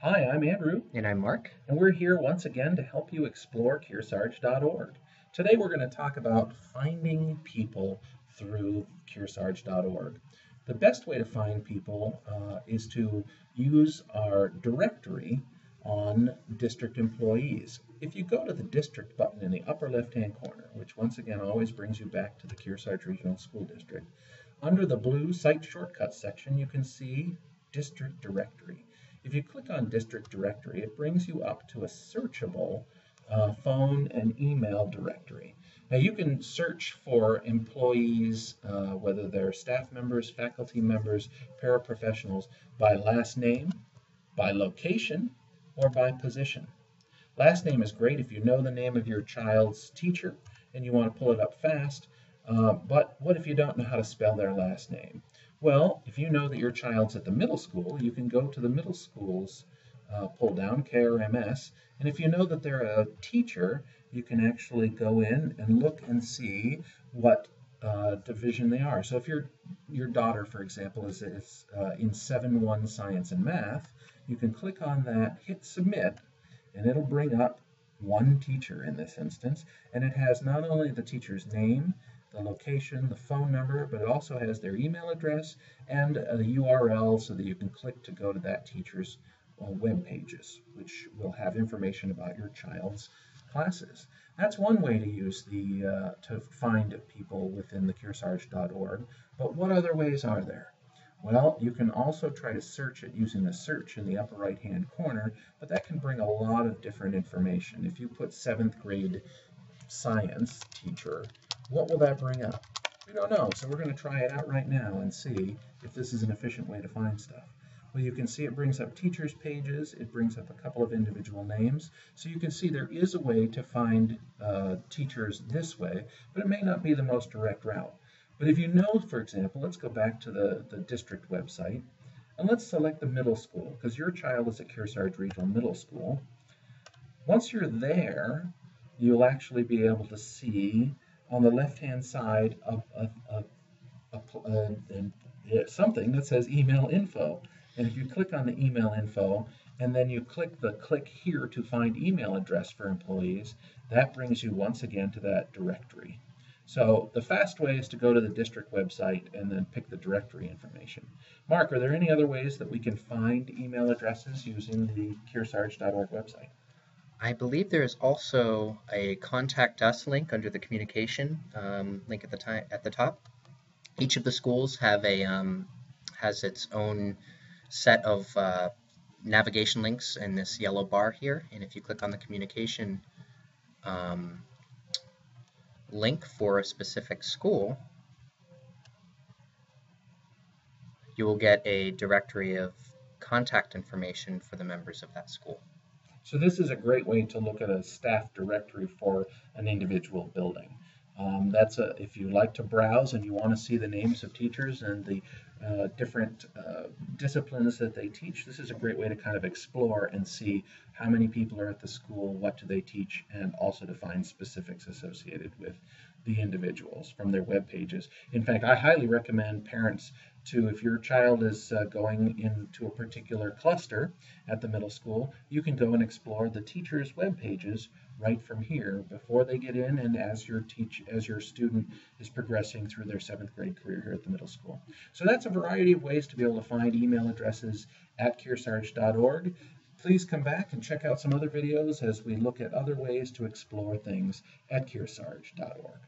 Hi, I'm Andrew, And I'm Mark. and we're here once again to help you explore Kearsarge.org. Today we're going to talk about finding people through Kearsarge.org. The best way to find people is to use our directory on district employees. If you go to the district button in the upper left-hand corner, which once again always brings you back to the Kearsarge Regional School District, under the blue Site Shortcuts section, you can see District Directory. If you click on District Directory, it brings you up to a searchable phone and email directory. Now you can search for employees, whether they're staff members, faculty members, paraprofessionals, by last name, by location, or by position. Last name is great if you know the name of your child's teacher and you want to pull it up fast, but what if you don't know how to spell their last name? Well, if you know that your child's at the middle school, you can go to the middle school's pull down, KRMS, and if you know that they're a teacher, you can actually go in and look and see what division they are. So if your daughter, for example, is in 7-1 Science and Math, you can click on that, hit Submit, and it'll bring up one teacher in this instance, and it has not only the teacher's name, the location, the phone number, but it also has their email address and the URL so that you can click to go to that teacher's web pages, which will have information about your child's classes. That's one way to use to find people within the Kearsarge.org, but what other ways are there? Well, you can also try to search it using the search in the upper right-hand corner, but that can bring a lot of different information. If you put 7th grade science teacher, what will that bring up? We don't know, so we're going to try it out right now and see if this is an efficient way to find stuff. Well, you can see it brings up teachers' pages, it brings up a couple of individual names, so you can see there is a way to find teachers this way, but it may not be the most direct route. But if you know, for example, let's go back to the district website, and let's select the middle school, because your child is at Kearsarge Regional Middle School. Once you're there, you'll actually be able to see on the left-hand side something that says email info. And if you click on the email info, and then you click here to find email address for employees, that brings you once again to that directory. So the fast way is to go to the district website and then pick the directory information. Mark, are there any other ways that we can find email addresses using the Kearsarge.org website? I believe there is also a Contact Us link under the communication link at the top. Each of the schools has its own set of navigation links in this yellow bar here, and if you click on the communication link for a specific school, you will get a directory of contact information for the members of that school. So this is a great way to look at a staff directory for an individual building. If you like to browse and you want to see the names of teachers and the different disciplines that they teach, this is a great way to kind of explore and see how many people are at the school, what do they teach, and also to find specifics associated with the individuals from their web pages. In fact, I highly recommend parents to, if your child is going into a particular cluster at the middle school, you can go and explore the teachers' web pages right from here before they get in and as your student is progressing through their 7th grade career here at the middle school. So that's a variety of ways to be able to find email addresses at Kearsarge.org. Please come back and check out some other videos as we look at other ways to explore things at Kearsarge.org.